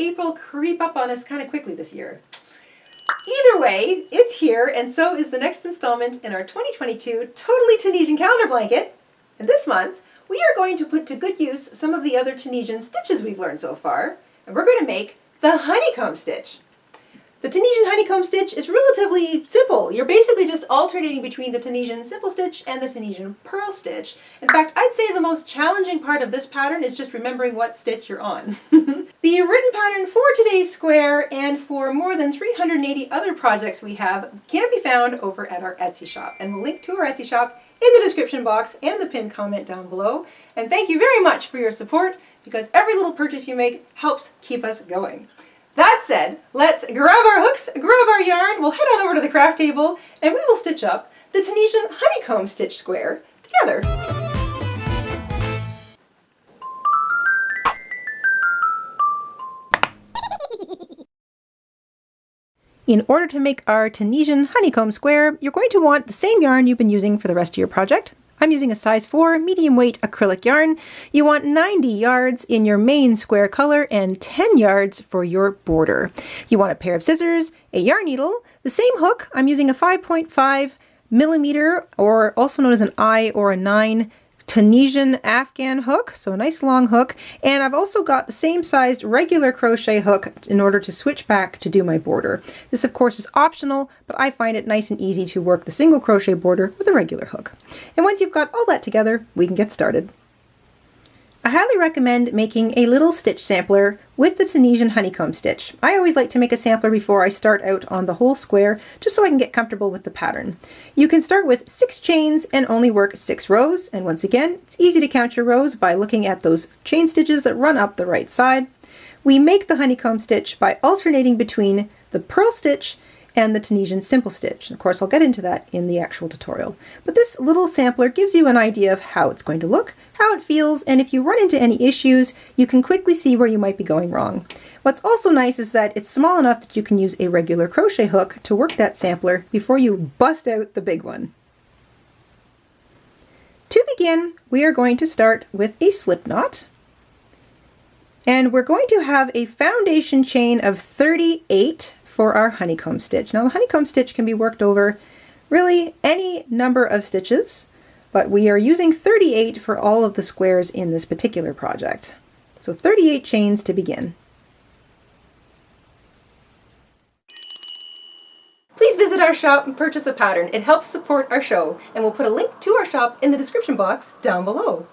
April creep up on us kind of quickly this year. Either way, it's here, and so is the next installment in our 2022 Totally Tunisian calendar blanket. And this month, we are going to put to good use some of the other Tunisian stitches we've learned so far, and we're going to make the honeycomb stitch. The Tunisian honeycomb stitch is relatively simple. You're basically just alternating between the Tunisian simple stitch and the Tunisian purl stitch. In fact, I'd say the most challenging part of this pattern is just remembering what stitch you're on. The written pattern for today's square and for more than 380 other projects we have can be found over at our Etsy shop. And we'll link to our Etsy shop in the description box and the pinned comment down below. And thank you very much for your support, because every little purchase you make helps keep us going. That said, let's grab our hooks, grab our yarn, we'll head on over to the craft table, and we will stitch up the Tunisian honeycomb stitch square together. In order to make our Tunisian honeycomb square, you're going to want the same yarn you've been using for the rest of your project. I'm using a size 4 medium weight acrylic yarn. You want 90 yards in your main square color and 10 yards for your border. You want a pair of scissors, a yarn needle, the same hook. I'm using a 5.5 millimeter, or also known as an I or a 9 Tunisian Afghan hook, so a nice long hook, and I've also got the same sized regular crochet hook in order to switch back to do my border. This of course is optional, but I find it nice and easy to work the single crochet border with a regular hook. And once you've got all that together, we can get started. I highly recommend making a little stitch sampler with the Tunisian honeycomb stitch. I always like to make a sampler before I start out on the whole square, just so I can get comfortable with the pattern. You can start with 6 chains and only work 6 rows, and once again, it's easy to count your rows by looking at those chain stitches that run up the right side. We make the honeycomb stitch by alternating between the purl stitch and the Tunisian simple stitch. Of course, I'll get into that in the actual tutorial. But this little sampler gives you an idea of how it's going to look, how it feels, and if you run into any issues, you can quickly see where you might be going wrong. What's also nice is that it's small enough that you can use a regular crochet hook to work that sampler before you bust out the big one. To begin, we are going to start with a slip knot. And we're going to have a foundation chain of 38 for our honeycomb stitch. Now the honeycomb stitch can be worked over really any number of stitches, but we are using 38 for all of the squares in this particular project. So 38 chains to begin. Please visit our shop and purchase a pattern. It helps support our show, and we'll put a link to our shop in the description box down below.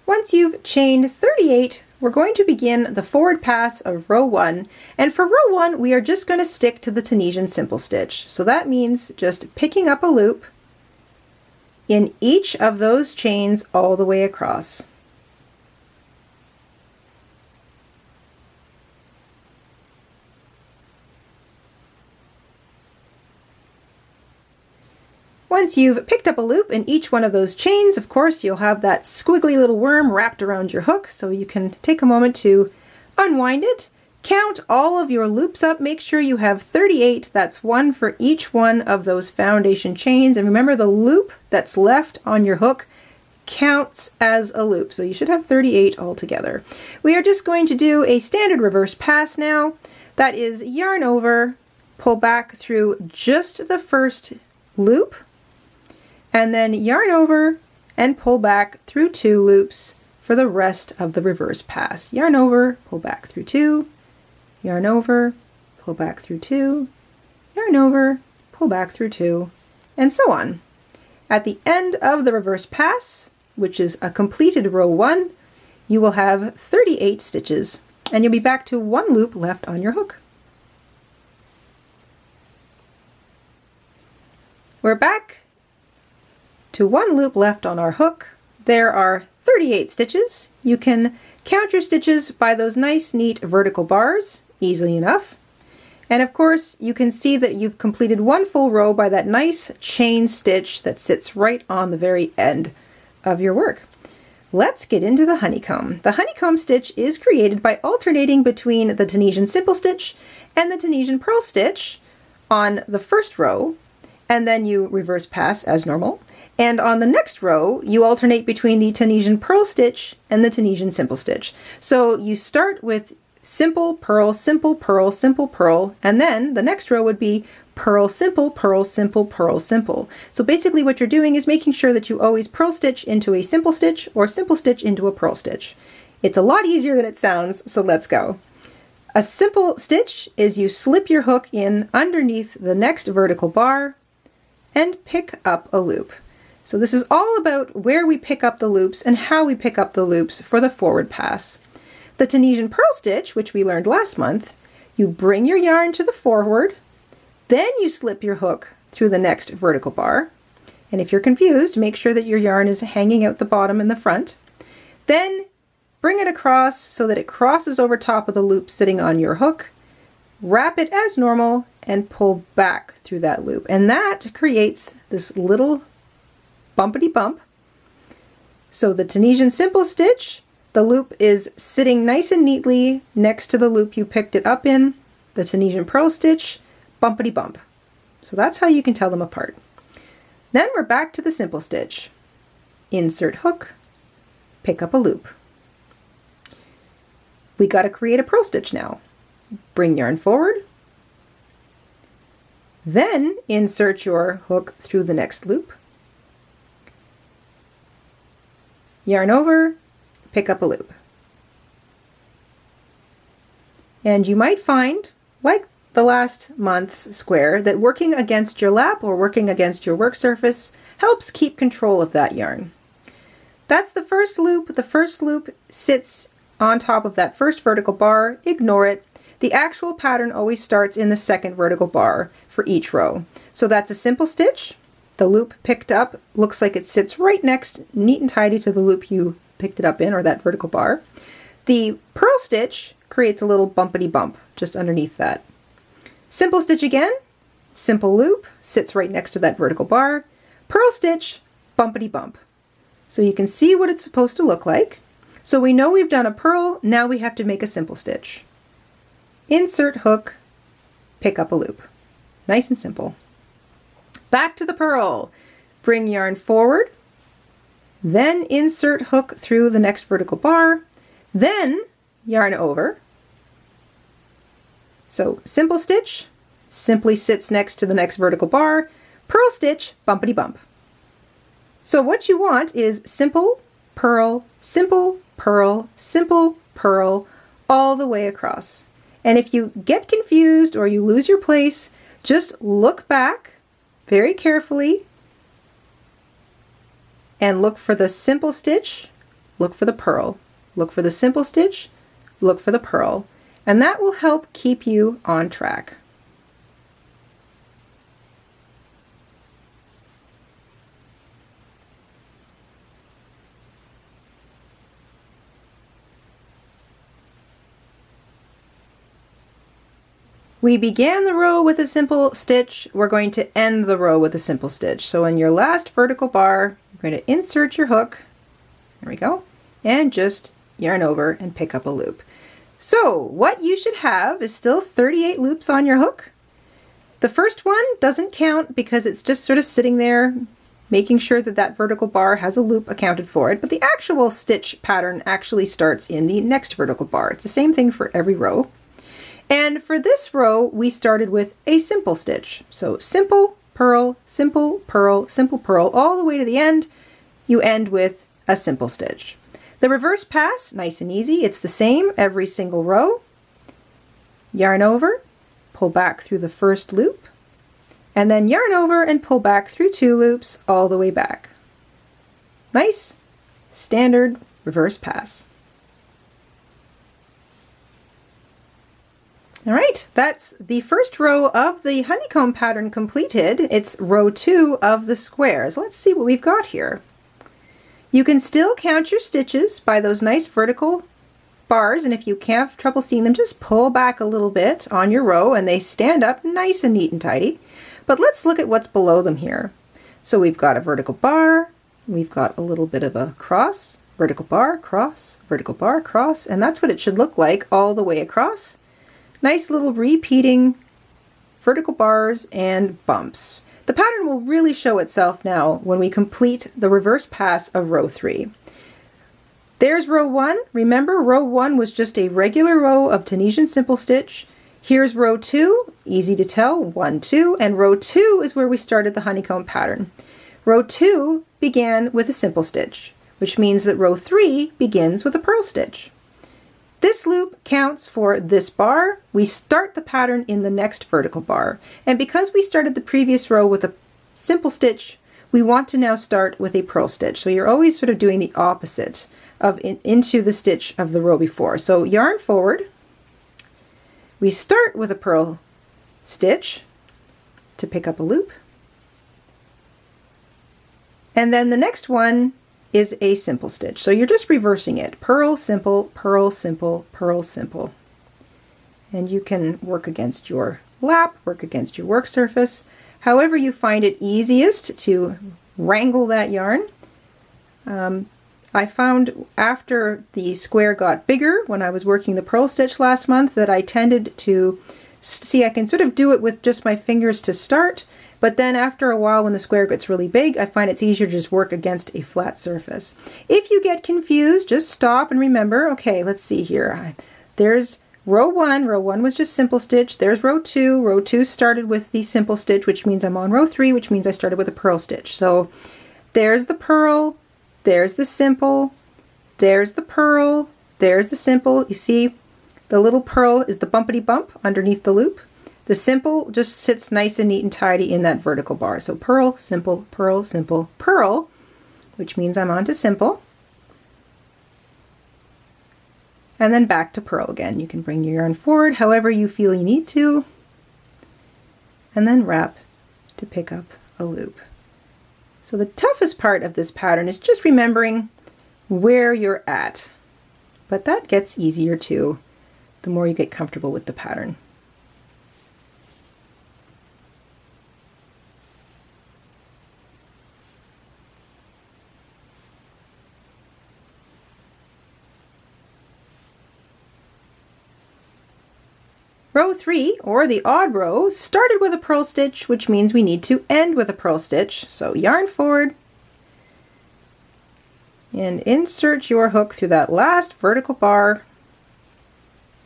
Once you've chained 38, we're going to begin the forward pass of row 1, and for row 1 we are just going to stick to the Tunisian simple stitch. So that means just picking up a loop in each of those chains all the way across. Once you've picked up a loop in each one of those chains, of course, you'll have that squiggly little worm wrapped around your hook, so you can take a moment to unwind it. Count all of your loops up, make sure you have 38, that's 1 for each one of those foundation chains, and remember the loop that's left on your hook counts as a loop, so you should have 38 altogether. We are just going to do a standard reverse pass now. That is yarn over, pull back through just the first loop, and then yarn over and pull back through 2 loops for the rest of the reverse pass. Yarn over, pull back through 2, yarn over, pull back through 2, yarn over, pull back through 2, and so on. At the end of the reverse pass, which is a completed row 1, you will have 38 stitches, and you'll be back to 1 loop left on your hook. We're back to 1 loop left on our hook. There are 38 stitches. You can count your stitches by those nice, neat vertical bars, easily enough. And of course, you can see that you've completed 1 full row by that nice chain stitch that sits right on the very end of your work. Let's get into the honeycomb. The honeycomb stitch is created by alternating between the Tunisian simple stitch and the Tunisian purl stitch on the first row, and then you reverse pass as normal. And on the next row, you alternate between the Tunisian purl stitch and the Tunisian simple stitch. So you start with simple, purl, simple, purl, simple, purl, and then the next row would be purl, simple, purl, simple, purl, simple. So basically what you're doing is making sure that you always purl stitch into a simple stitch or simple stitch into a purl stitch. It's a lot easier than it sounds, so let's go. A simple stitch is you slip your hook in underneath the next vertical bar and pick up a loop. So this is all about where we pick up the loops and how we pick up the loops for the forward pass. The Tunisian purl stitch, which we learned last month, you bring your yarn to the forward, then you slip your hook through the next vertical bar. And if you're confused, make sure that your yarn is hanging out the bottom and the front. Then bring it across so that it crosses over top of the loop sitting on your hook. Wrap it as normal and pull back through that loop. And that creates this little bumpity bump. So the Tunisian simple stitch, the loop is sitting nice and neatly next to the loop you picked it up in. The Tunisian purl stitch, bumpity bump. So that's how you can tell them apart. Then we're back to the simple stitch. Insert hook, pick up a loop. We got to create a purl stitch now. Bring yarn forward, then insert your hook through the next loop. Yarn over, pick up a loop. And you might find, like the last month's square, that working against your lap or working against your work surface helps keep control of that yarn. That's the first loop. The first loop sits on top of that first vertical bar. Ignore it. The actual pattern always starts in the second vertical bar for each row. So that's a simple stitch. The loop picked up looks like it sits right next, neat and tidy, to the loop you picked it up in, or that vertical bar. The purl stitch creates a little bumpity bump just underneath that. Simple stitch again, simple loop, sits right next to that vertical bar. Purl stitch, bumpity bump. So you can see what it's supposed to look like. So we know we've done a purl, now we have to make a simple stitch. Insert hook, pick up a loop. Nice and simple. Back to the purl. Bring yarn forward, then insert hook through the next vertical bar, then yarn over. So simple stitch simply sits next to the next vertical bar, purl stitch, bumpity bump. So what you want is simple, purl, simple, purl, simple, purl, all the way across. And if you get confused or you lose your place, just look back very carefully and look for the simple stitch, look for the purl, look for the simple stitch, look for the purl, and that will help keep you on track. We began the row with a simple stitch. We're going to end the row with a simple stitch. So in your last vertical bar, you're going to insert your hook, there we go, and just yarn over and pick up a loop. So what you should have is still 38 loops on your hook. The first one doesn't count because it's just sort of sitting there, making sure that that vertical bar has a loop accounted for it, but the actual stitch pattern actually starts in the next vertical bar. It's the same thing for every row. And for this row, we started with a simple stitch. So simple, purl, simple, purl, simple, purl, all the way to the end. You end with a simple stitch. The reverse pass, nice and easy. It's the same every single row. Yarn over, pull back through the first loop, and then yarn over and pull back through 2 loops all the way back. Nice, standard reverse pass. All right, that's the first row of the honeycomb pattern completed. It's row 2 of the squares. Let's see what we've got here. You can still count your stitches by those nice vertical bars, and if you have trouble seeing them, just pull back a little bit on your row and they stand up nice and neat and tidy. But let's look at what's below them here. So we've got a vertical bar, we've got a little bit of a cross, vertical bar, cross, vertical bar, cross, and that's what it should look like all the way across. Nice little repeating vertical bars and bumps. The pattern will really show itself now when we complete the reverse pass of row 3. There's row 1. Remember, row 1 was just a regular row of Tunisian simple stitch. Here's row 2, easy to tell, 1, 2, and row 2 is where we started the honeycomb pattern. Row 2 began with a simple stitch, which means that row 3 begins with a purl stitch. This loop counts for this bar. We start the pattern in the next vertical bar, and because we started the previous row with a simple stitch, we want to now start with a purl stitch. So you're always sort of doing the opposite of into the stitch of the row before. So yarn forward, we start with a purl stitch to pick up a loop, and then the next one is a simple stitch. So you're just reversing it. Purl, simple, purl, simple, purl, simple. And you can work against your lap, work against your work surface, however you find it easiest to wrangle that yarn. I found after the square got bigger when I was working the purl stitch last month that I tended to see I can sort of do it with just my fingers to start, but then after a while when the square gets really big, I find it's easier to just work against a flat surface. If you get confused, just stop and remember, okay, let's see here. There's row 1. Row 1 was just simple stitch. There's row 2. Row 2 started with the simple stitch, which means I'm on row 3, which means I started with a purl stitch. So there's the purl, there's the simple, there's the purl, there's the simple. You see the little purl is the bumpity bump underneath the loop. The simple just sits nice and neat and tidy in that vertical bar. So purl, simple, purl, which means I'm on to simple. And then back to purl again. You can bring your yarn forward however you feel you need to, and then wrap to pick up a loop. So the toughest part of this pattern is just remembering where you're at, but that gets easier too the more you get comfortable with the pattern. Row 3, or the odd row, started with a purl stitch, which means we need to end with a purl stitch. So yarn forward and insert your hook through that last vertical bar,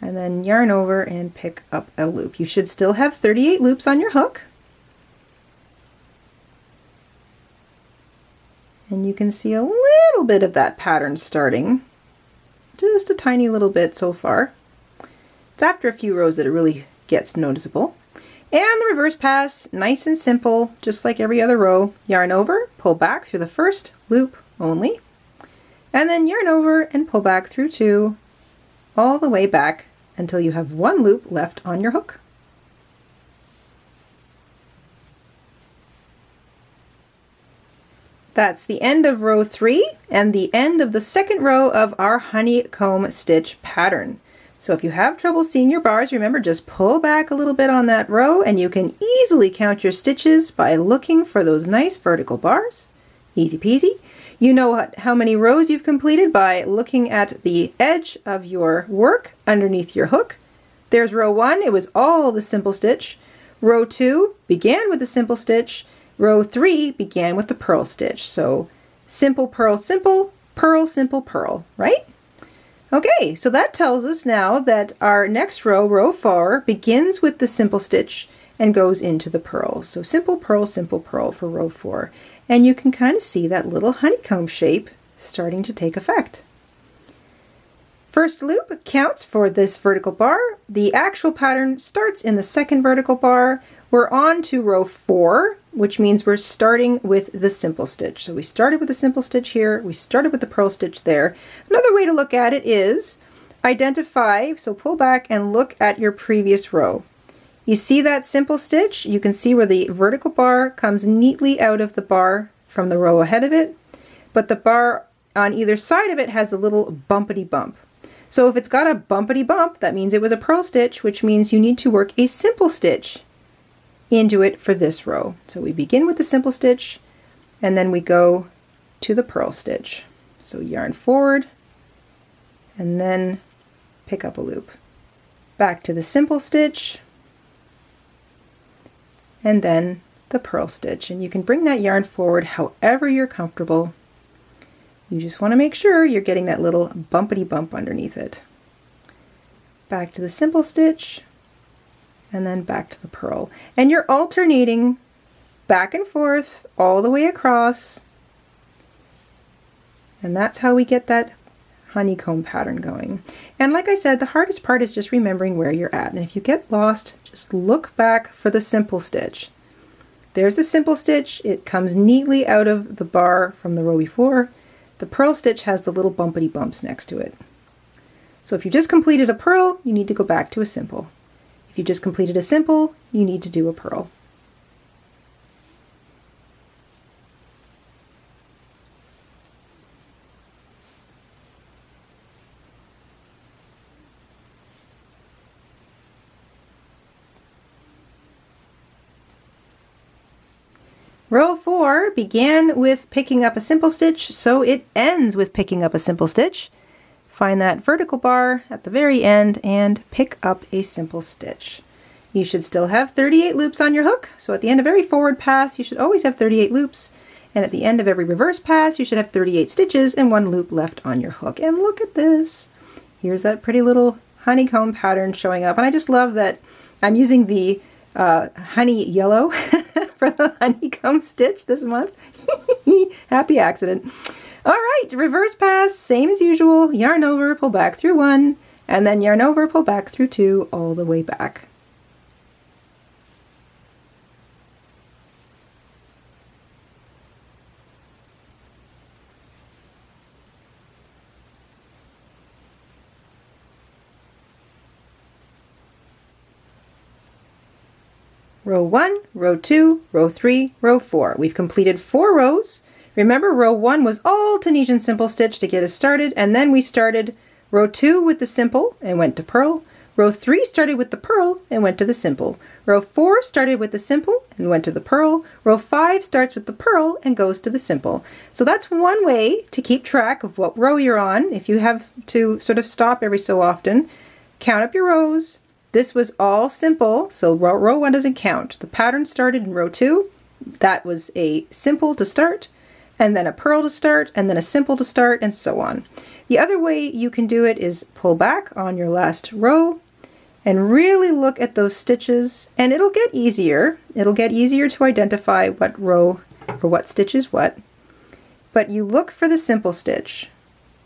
and then yarn over and pick up a loop. You should still have 38 loops on your hook. And you can see a little bit of that pattern starting, just a tiny little bit so far. It's after a few rows that it really gets noticeable. And the reverse pass, nice and simple, just like every other row. Yarn over, pull back through the first loop only, and then yarn over and pull back through 2, all the way back until you have 1 loop left on your hook. That's the end of row 3 and the end of the second row of our honeycomb stitch pattern. So if you have trouble seeing your bars, remember, just pull back a little bit on that row and you can easily count your stitches by looking for those nice vertical bars. Easy peasy. You know how many rows you've completed by looking at the edge of your work underneath your hook. There's row 1, it was all the simple stitch. Row 2 began with the simple stitch. Row 3 began with the purl stitch. So simple, purl, simple, purl, right? Okay, so that tells us now that our next row, row 4, begins with the simple stitch and goes into the purl. So simple, purl for row 4. And you can kind of see that little honeycomb shape starting to take effect. First loop counts for this vertical bar. The actual pattern starts in the second vertical bar. We're on to row 4, which means we're starting with the simple stitch. So we started with the simple stitch here, we started with the purl stitch there. Another way to look at it is identify, so pull back and look at your previous row. You see that simple stitch? You can see where the vertical bar comes neatly out of the bar from the row ahead of it, but the bar on either side of it has a little bumpity bump. So if it's got a bumpity bump, that means it was a purl stitch, which means you need to work a simple stitch into it for this row. So we begin with the simple stitch and then we go to the purl stitch. So yarn forward and then pick up a loop. Back to the simple stitch and then the purl stitch. And you can bring that yarn forward however you're comfortable. You just want to make sure you're getting that little bumpity bump underneath it. Back to the simple stitch, and then back to the purl. And you're alternating back and forth all the way across. And that's how we get that honeycomb pattern going. And like I said, the hardest part is just remembering where you're at. And if you get lost, just look back for the simple stitch. There's the simple stitch. It comes neatly out of the bar from the row before. The purl stitch has the little bumpity bumps next to it. So if you just completed a purl, you need to go back to a simple. If you just completed a simple, you need to do a purl. Row 4 began with picking up a simple stitch, so it ends with picking up a simple stitch. Find that vertical bar at the very end and pick up a simple stitch. You should still have 38 loops on your hook, so at the end of every forward pass you should always have 38 loops, and at the end of every reverse pass you should have 38 stitches and 1 loop left on your hook. And look at this! Here's that pretty little honeycomb pattern showing up, and I just love that I'm using the honey yellow for the honeycomb stitch this month. Happy accident. All right, reverse pass, same as usual. Yarn over, pull back through 1, and then yarn over, pull back through 2, all the way back. Row 1, row 2, row 3, row 4. We've completed 4 rows. Remember, row 1 was all Tunisian simple stitch to get us started, and then we started row 2 with the simple and went to purl. Row 3 started with the purl and went to the simple. Row 4 started with the simple and went to the purl. Row 5 starts with the purl and goes to the simple. So that's one way to keep track of what row you're on. If you have to sort of stop every so often, count up your rows. This was all simple, so row 1 doesn't count. The pattern started in row 2. That was a simple to start, and then a purl to start, and then a simple to start, and so on. The other way you can do it is pull back on your last row and really look at those stitches, and it'll get easier. It'll get easier to identify what row or what stitch is what. But you look for the simple stitch.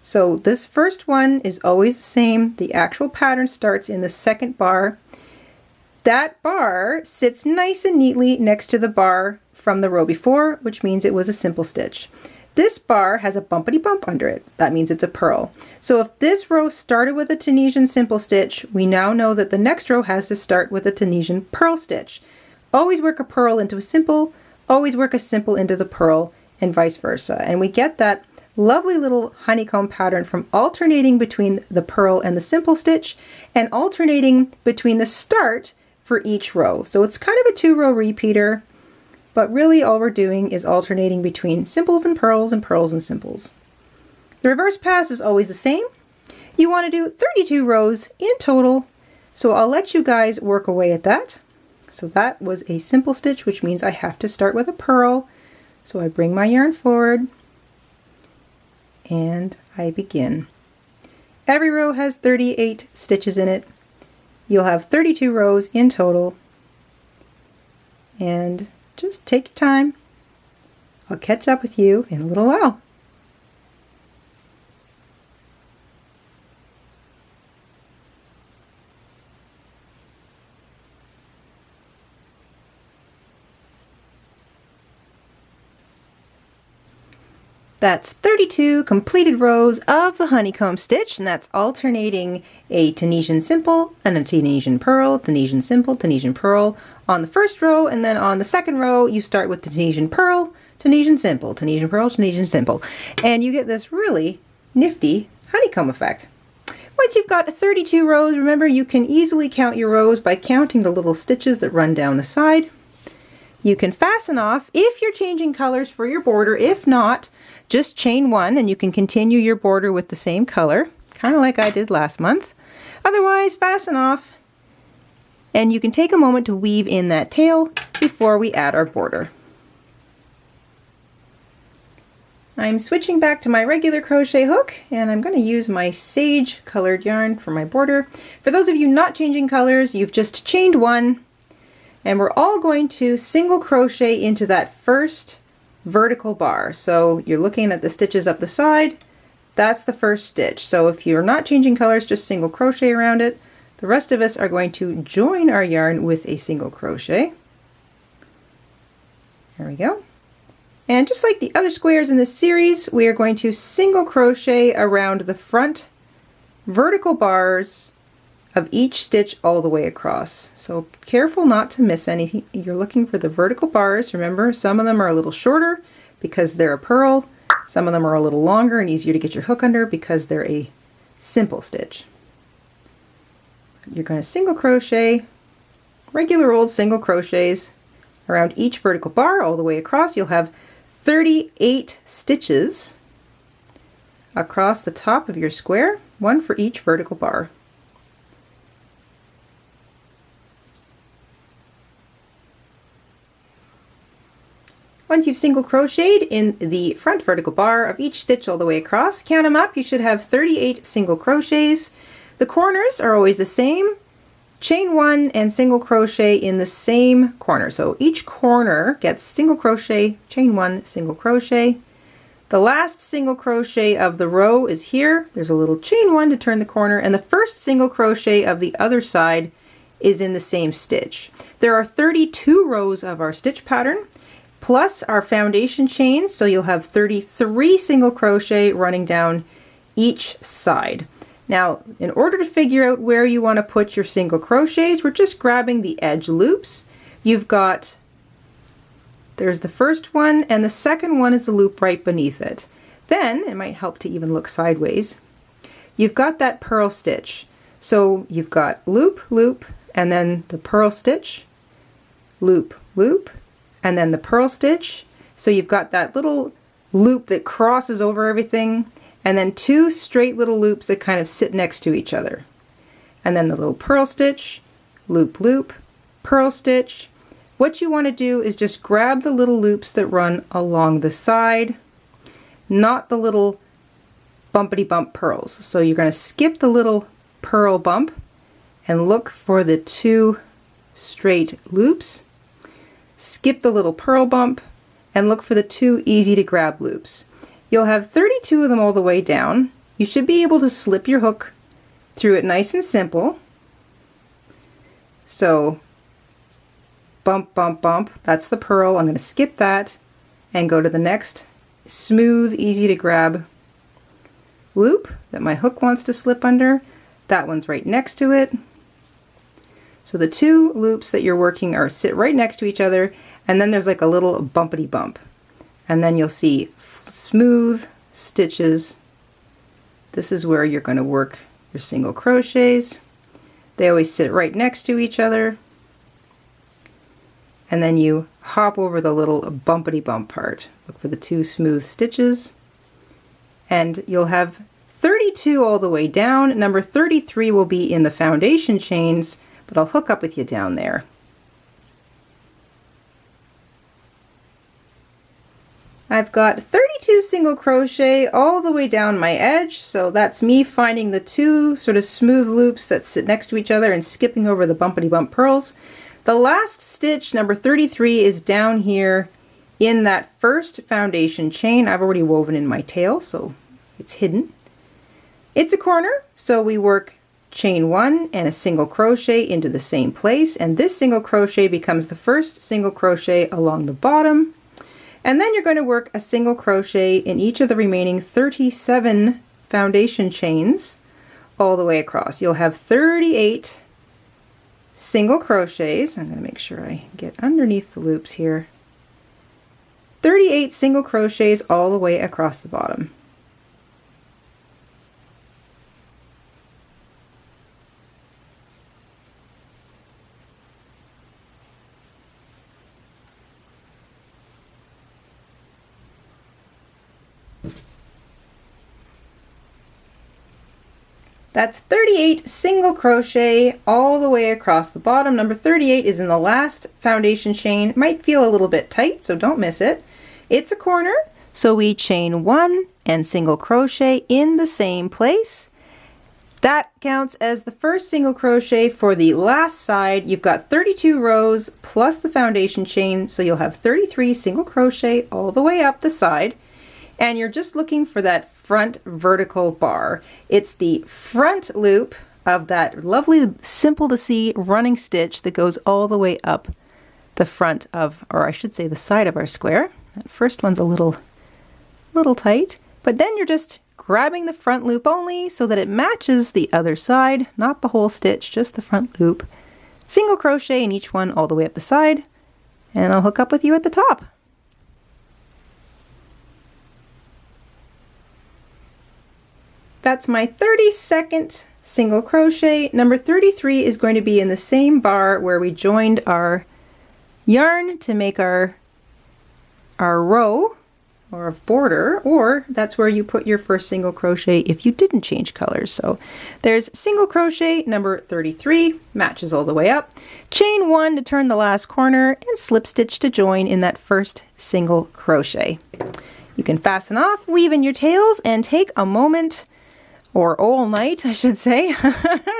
So this first one is always the same. The actual pattern starts in the second bar. That bar sits nice and neatly next to the bar from the row before, which means it was a simple stitch. This bar has a bumpity bump under it. That means it's a purl. So if this row started with a Tunisian simple stitch, we now know that the next row has to start with a Tunisian purl stitch. Always work a purl into a simple, always work a simple into the purl, and vice versa. And we get that lovely little honeycomb pattern from alternating between the purl and the simple stitch and alternating between the start for each row. So it's kind of a 2-row repeater, but really all we're doing is alternating between simples and pearls and simples. The reverse pass is always the same. You want to do 32 rows in total, so I'll let you guys work away at that. So that was a simple stitch, which means I have to start with a purl. So I bring my yarn forward and I begin. Every row has 38 stitches in it. You'll have 32 rows in total, and just take your time. I'll catch up with you in a little while. That's 32 completed rows of the honeycomb stitch, and that's alternating a Tunisian simple and a Tunisian purl, Tunisian simple, Tunisian purl on the first row, and then on the second row you start with the Tunisian purl, Tunisian simple, Tunisian purl, Tunisian simple, and you get this really nifty honeycomb effect. Once you've got 32 rows, remember you can easily count your rows by counting the little stitches that run down the side. You can fasten off if you're changing colors for your border. If not, just chain 1 and you can continue your border with the same color, kind of like I did last month. Otherwise, fasten off, and you can take a moment to weave in that tail before we add our border. I'm switching back to my regular crochet hook, and I'm going to use my sage colored yarn for my border. For those of you not changing colors, you've just chained one, and we're all going to single crochet into that first vertical bar. So you're looking at the stitches up the side, that's the first stitch. So if you're not changing colors, just single crochet around it. The rest of us are going to join our yarn with a single crochet. There we go. And just like the other squares in this series, we are going to single crochet around the front vertical bars of each stitch all the way across. So careful not to miss anything. You're looking for the vertical bars. Remember, some of them are a little shorter because they're a purl. Some of them are a little longer and easier to get your hook under because they're a simple stitch. You're going to single crochet, regular old single crochets around each vertical bar all the way across. You'll have 38 stitches across the top of your square, one for each vertical bar. Once you've single crocheted in the front vertical bar of each stitch all the way across, count them up, you should have 38 single crochets. The corners are always the same. Chain one and single crochet in the same corner. So each corner gets single crochet, chain one, single crochet. The last single crochet of the row is here. There's a little chain one to turn the corner, and the first single crochet of the other side is in the same stitch. There are 32 rows of our stitch pattern, plus our foundation chains, so you'll have 33 single crochet running down each side. Now, in order to figure out where you want to put your single crochets, we're just grabbing the edge loops. You've got, there's the first one, and the second one is the loop right beneath it. Then, it might help to even look sideways, you've got that purl stitch. So you've got loop, loop, and then the purl stitch, loop, loop, and then the purl stitch. So you've got that little loop that crosses over everything, and then two straight little loops that kind of sit next to each other. And then the little purl stitch, loop, loop, purl stitch. What you want to do is just grab the little loops that run along the side, not the little bumpity bump purls. So you're going to skip the little purl bump and look for the two straight loops. Skip the little purl bump and look for the two easy to grab loops. You'll have 32 of them all the way down. You should be able to slip your hook through it nice and simple. So bump, bump, bump, that's the purl. I'm going to skip that and go to the next smooth, easy to grab loop that my hook wants to slip under. That one's right next to it. So the two loops that you're working are sit right next to each other, and then there's like a little bumpity bump. And then you'll see smooth stitches. This is where you're going to work your single crochets. They always sit right next to each other. And then you hop over the little bumpity bump part. Look for the two smooth stitches. And you'll have 32 all the way down. Number 33 will be in the foundation chains, but I'll hook up with you down there. I've got 32 single crochet all the way down my edge, so that's me finding the two sort of smooth loops that sit next to each other and skipping over the bumpity bump purls. The last stitch, number 33, is down here in that first foundation chain. I've already woven in my tail, so it's hidden. It's a corner, so we work chain one and a single crochet into the same place, and this single crochet becomes the first single crochet along the bottom. And then you're going to work a single crochet in each of the remaining 37 foundation chains all the way across. You'll have 38 single crochets. I'm going to make sure I get underneath the loops here. 38 single crochets all the way across the bottom. That's 38 single crochet all the way across the bottom. Number 38 is in the last foundation chain. Might feel a little bit tight, so don't miss it. It's a corner, so we chain 1 and single crochet in the same place. That counts as the first single crochet for the last side. You've got 32 rows plus the foundation chain, so you'll have 33 single crochet all the way up the side. And you're just looking for that front vertical bar. It's the front loop of that lovely, simple to see running stitch that goes all the way up the front of, or I should say the side of our square. That first one's a little tight, but then you're just grabbing the front loop only so that it matches the other side, not the whole stitch, just the front loop. Single crochet in each one all the way up the side, and I'll hook up with you at the top. That's my 32nd single crochet. Number 33 is going to be in the same bar where we joined our yarn to make our row or border, or that's where you put your first single crochet if you didn't change colors. So there's single crochet number 33, matches all the way up, chain 1 to turn the last corner, and slip stitch to join in that first single crochet. You can fasten off, weave in your tails, and take a moment, or all night I should say,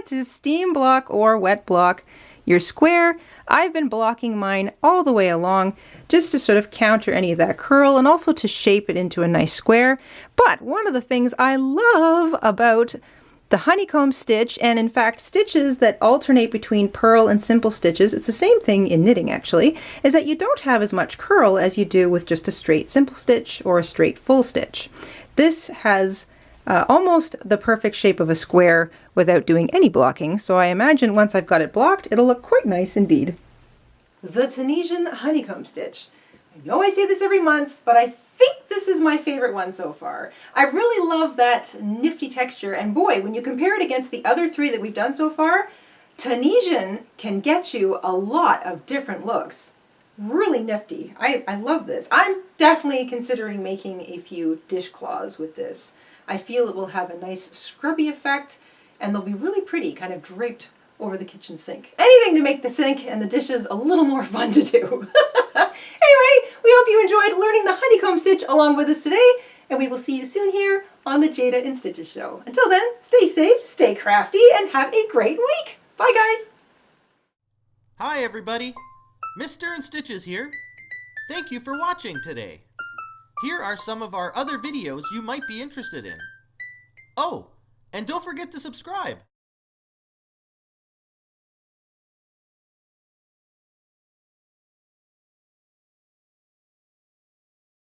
to steam block or wet block your square. I've been blocking mine all the way along just to sort of counter any of that curl and also to shape it into a nice square. But one of the things I love about the honeycomb stitch, and in fact stitches that alternate between purl and simple stitches, it's the same thing in knitting actually, is that you don't have as much curl as you do with just a straight simple stitch or a straight full stitch. This has almost the perfect shape of a square without doing any blocking, so I imagine once I've got it blocked, it'll look quite nice indeed. The Tunisian honeycomb stitch. I know I say this every month, but I think this is my favorite one so far. I really love that nifty texture, and boy, when you compare it against the other 3 that we've done so far, Tunisian can get you a lot of different looks. Really nifty. I love this. I'm definitely considering making a few dishcloths with this. I feel it will have a nice scrubby effect, and they'll be really pretty, kind of draped over the kitchen sink. Anything to make the sink and the dishes a little more fun to do. Anyway, we hope you enjoyed learning the honeycomb stitch along with us today, and we will see you soon here on the Jayda InStitches show. Until then, stay safe, stay crafty, and have a great week. Bye guys! Hi everybody, Mr. InStitches here. Thank you for watching today. Here are some of our other videos you might be interested in. Oh, and don't forget to subscribe.